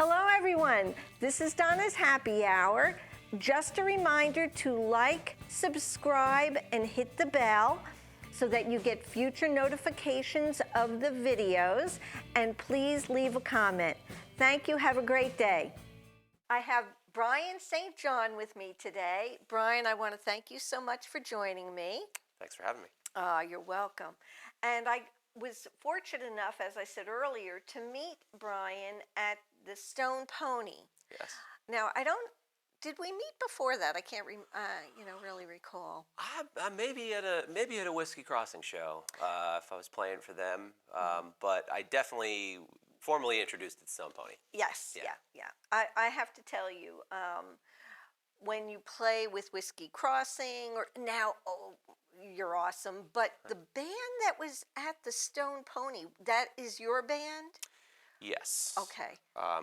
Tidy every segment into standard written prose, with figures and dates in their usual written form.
Hello everyone, this is Donna's Happy Hour. Just a reminder to like, subscribe, and hit the bell so that you get future notifications of the videos, and please leave a comment. Thank you, have a great day. I have Brian St. John with me today. Brian, I want to thank you so much for joining me. Thanks for having me. You're welcome. And I was fortunate enough, as I said earlier, to meet Brian at the Stone Pony. Yes. Now, did we meet before that? I can't really recall. Maybe at a Whiskey Crossing show, if I was playing for them. But I definitely formally introduced at Stone Pony. Yes, yeah. I have to tell you, when you play with Whiskey Crossing, you're awesome. But the band that was at the Stone Pony, that is your band? Yes. Okay. I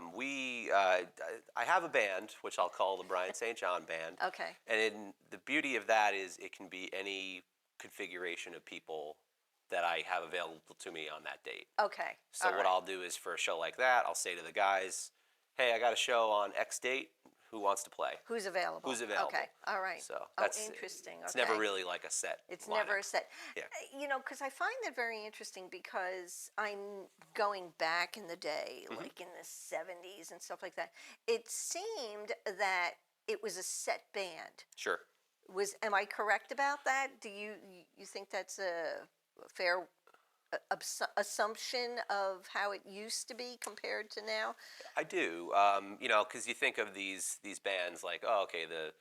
have a band, which I'll call the Brian St. John Band. Okay. And the beauty of that is it can be any configuration of people that I have available to me on that date. Okay. So what I'll do is for a show like that, I'll say to the guys, hey, I got a show on X date. Who wants to play? Who's available? Who's available? Okay, all right. So that's interesting. It's okay. never really like a set. It's lineup. never a set. Yeah. Because I find that very interesting because I'm going back in the day, like in the 70s and stuff like that. It seemed that it was a set band. Sure. Am I correct about that? Do you think that's a fair assumption of how it used to be compared to now? I do, because you think of these bands like, say in the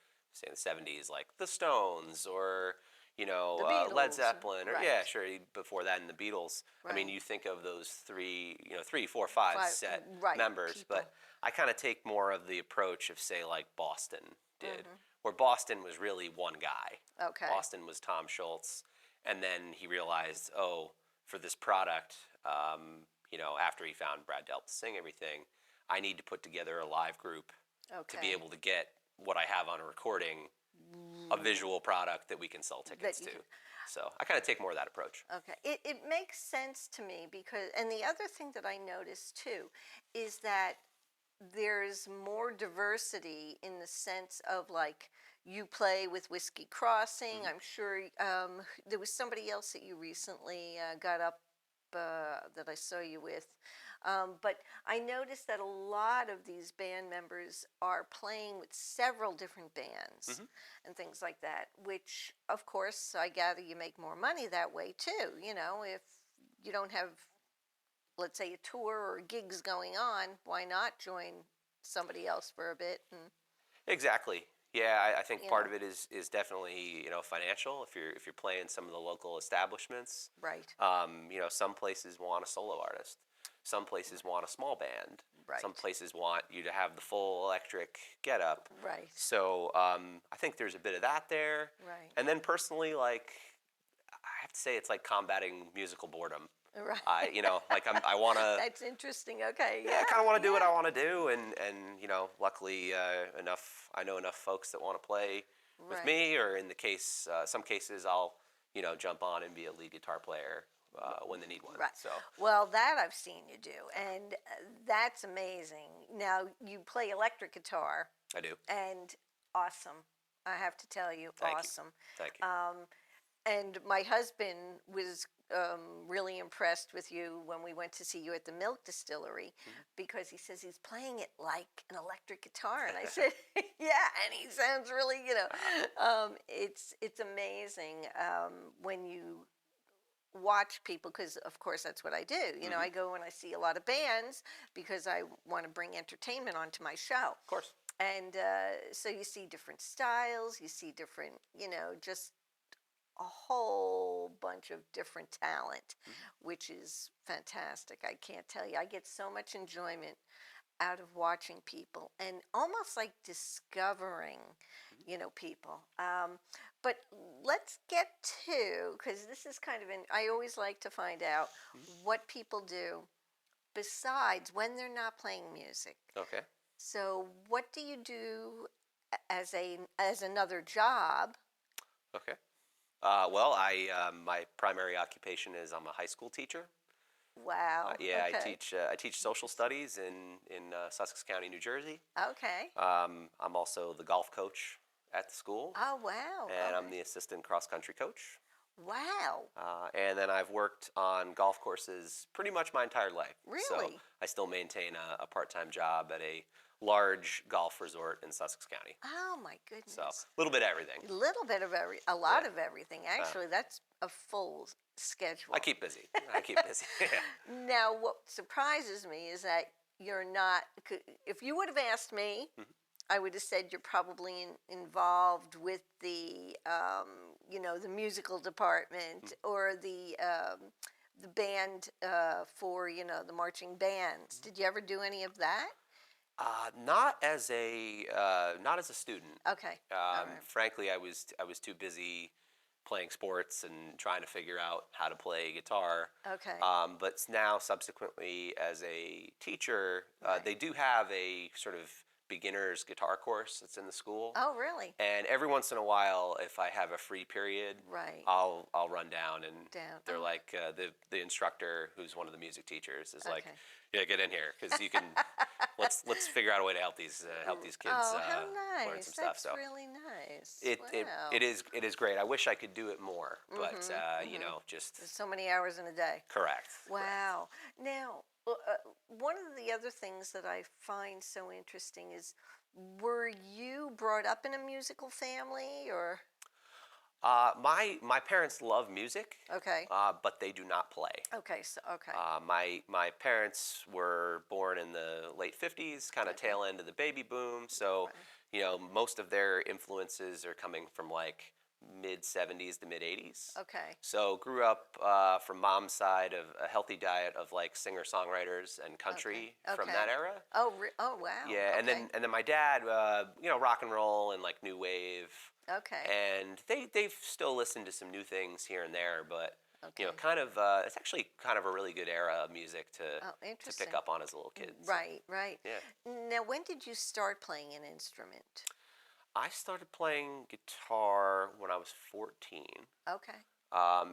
70s, like the Stones or, Led Zeppelin, or right. sure, before that in the Beatles. Right. I mean, you think of those three, 4, 5 set members, people. but I kind of take more of the approach of, say, like Boston did, where Boston was really one guy. Okay. Boston was Tom Schultz, and then he realized, for this product, after he found Brad Delp to sing everything, I need to put together a live group to be able to get what I have on a recording, a visual product that we can sell tickets to. So I kind of take more of that approach. Okay. It makes sense to me because, and the other thing that I noticed too is that there's more diversity in the sense of like, you play with Whiskey Crossing. I'm sure there was somebody else that you recently got up that I saw you with. But I noticed that a lot of these band members are playing with several different bands and things like that, which, of course, I gather you make more money that way too. If you don't have, let's say, a tour or gigs going on, why not join somebody else for a bit? Exactly. Yeah, I think part of it is definitely financial. If you're playing some of the local establishments, right? Some places want a solo artist, some places want a small band, right? Some places want you to have the full electric getup, right? So I think there's a bit of that there, right? And then personally, like I have to say, it's like combating musical boredom. Right. I want to. That's interesting. Okay. Yeah, I kind of want to do what I want to do, and luckily I know enough folks that want to play with me, or in the case, some cases I'll, jump on and be a lead guitar player when they need one. Right. So. Well, that I've seen you do, and that's amazing. Now you play electric guitar. I do. And awesome. I have to tell you, awesome. Thank you. And my husband was really impressed with you when we went to see you at the Milk Distillery because he says he's playing it like an electric guitar. And I said, yeah, and he sounds really, it's amazing when you watch people, because of course that's what I do. I go and I see a lot of bands because I want to bring entertainment onto my show. Of course. And so you see different styles, you see different, just a whole bunch of different talent, which is fantastic. I can't tell you. I get so much enjoyment out of watching people and almost like discovering, people. But let's get to, because this is kind of I always like to find out what people do besides when they're not playing music. Okay. So what do you do as another job? Okay. Well, my primary occupation is I'm a high school teacher. Wow. Yeah, Okay. I teach social studies in Sussex County, New Jersey. Okay. I'm also the golf coach at the school, Oh, wow. and All I'm right. the assistant cross country coach. Wow. And then I've worked on golf courses pretty much my entire life. So Really? I still maintain a part time job at a large golf resort in Sussex County. Oh my So a goodness. little bit of everything. A little bit of a lot Yeah. of everything. Uh, Actually, that's a full I schedule. keep busy. I keep busy. Now, what surprises me is that you're not. If you would have asked me, Mhm. I would have said you're probably involved with the musical department or the band for the marching bands. Did you ever do any of that? Not as a student. Okay, all right, Frankly, I was too busy playing sports and trying to figure out how to play guitar. okay, But now, subsequently, as a teacher, right. they do have a sort of beginner's guitar course that's in the school. Oh, really? And every once in a while, if I have a free period, Right. I'll run down and Down. they're Oh, like the instructor, who's one of the music teachers, is like, okay. yeah, get in here because you can let's figure out a way to help these kids Oh, how learn nice. some stuff. That's So really nice. it, it Wow. it is great. I wish I could do it more, but Mm-hmm. you Mm-hmm. know, just There's so many hours in a day. correct. Wow. Now, one of the other things that I find so interesting is, were you brought up in a musical family or? My parents love music, Okay. but they do not play. Okay. So, okay. My parents were born in the late 50s, kind of Okay. tail end of the baby boom. So, Right. you know, most of their influences are coming from like mid 70s to mid 80s. Okay. So, grew up from mom's side of a healthy diet of like singer songwriters and Okay. country from Okay. that era. Oh, oh, wow. Yeah, Okay. and then my dad, you know, rock and roll and like new wave, Okay. and they've still listened to some new things here and there, but you know, Okay. kind of it's actually kind of a really good era of music Oh, to pick interesting. up on as a little kid. So, Right. Right. yeah, Now, when did you start playing an instrument? I started playing guitar when I was 14. Okay.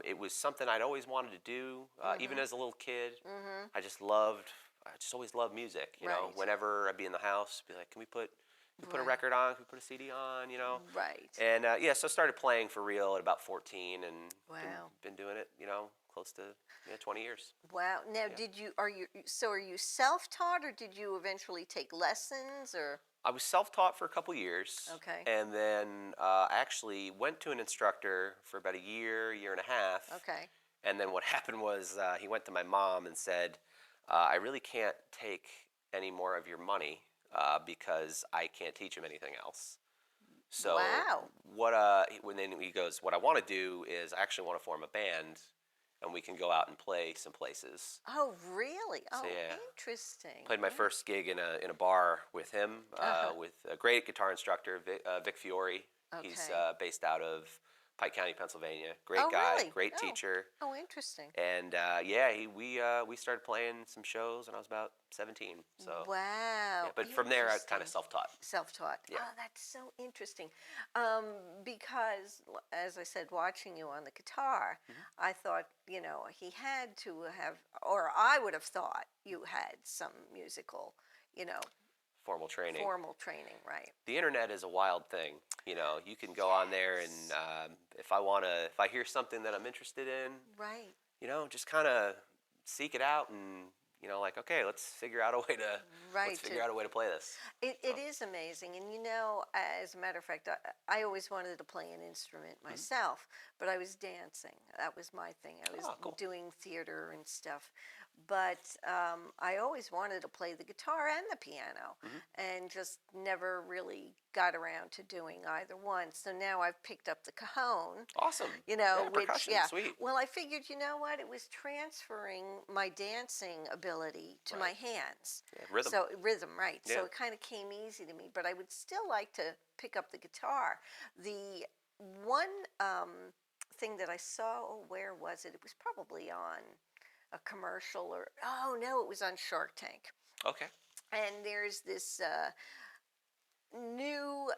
It was something I'd always wanted to do, even Mm-hmm. as a little kid. Mm-hmm. I just always loved music. You know, Right. whenever I'd be in the house, be like, can we put a Right. record on? Can we put a CD on? You know, Right. and yeah, so I started playing for real at about 14, and Wow. been doing it, you know, close to 20 years. Wow. Now, Yeah. are you self-taught or did you eventually take lessons or? I was self-taught for a couple years, Okay. and then I actually went to an instructor for about a year and a half. Okay. And then what happened was he went to my mom and said, "I really can't take any more of your money because I can't teach him anything else." So Wow. when then he goes, "What I want to do is I actually want to form a band, and we can go out and play some places." Oh, really? So Oh, yeah, interesting. played my first gig in a bar with him, Uh-huh. with a great guitar instructor, Vic Fiore. He's Okay. based out of Pike County, Pennsylvania. Great Oh, guy, really? great Oh. teacher, Oh, interesting. and yeah, we started playing some shows when I was about 17. So yeah, Wow. but from there I kind of Interesting. self-taught. Self-taught. Yeah. Oh, that's so interesting. Because, as I said, watching you on the guitar, Mhm. I thought, he had to have, or I would have thought you had some musical, you know, Formal training. formal training, right? The internet is a wild thing. You know, you can go on there and Yes. if I hear something that I'm interested in, Right. you know, just kind of seek it out and you know, like okay, let's Right. figure out a way to play this. It So, is amazing. And as a matter of fact, I always wanted to play an instrument mhm. myself, but I was dancing. That was my thing. I was Oh, cool. doing theater and stuff. But I always wanted to play the guitar and the piano Hmm. and just never really got around to doing either one. So now I've picked up the cajon, Awesome. Yeah, which, percussion, yeah. sweet. Well, I figured, you know what? It was transferring my dancing ability to my Right. hands. Yeah, rhythm. So, rhythm, right. So Yeah. it kind of came easy to me, but I would still like to pick up the guitar. The one thing that I saw, oh, where was it? It was probably on a commercial oh, no, it was on Shark Tank. Okay. And there's this new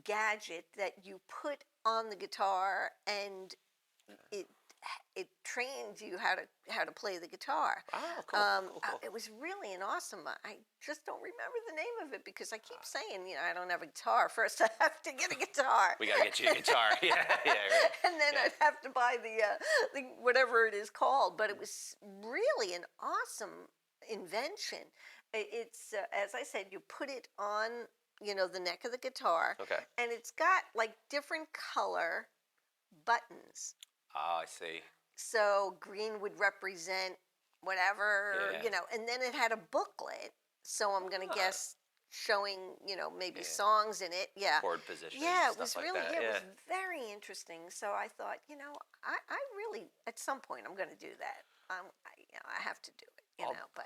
gadget that you put on the guitar and it it trained you how to play the guitar. Oh, cool, cool, cool. It was really an awesome. I just don't remember the name of it because I keep saying, I don't have a guitar. First, I have to get a guitar. We gotta get you a guitar. Yeah, yeah, right. And then Yeah. I'd have to buy the whatever it is called. But it was really an awesome invention. It's as I said, you put it on, the neck of the guitar, Okay. and it's got like different color buttons. Oh, I see. So green would represent whatever, Yeah. and then it had a booklet. So I'm gonna Ah. guess showing, maybe Yeah. songs in it. Yeah. Chord positions. Yeah, it stuff was like really, that. yeah, it Yeah. was very interesting. So I thought, I really, at some point, I'm going to do that. I have to do it, I'll, but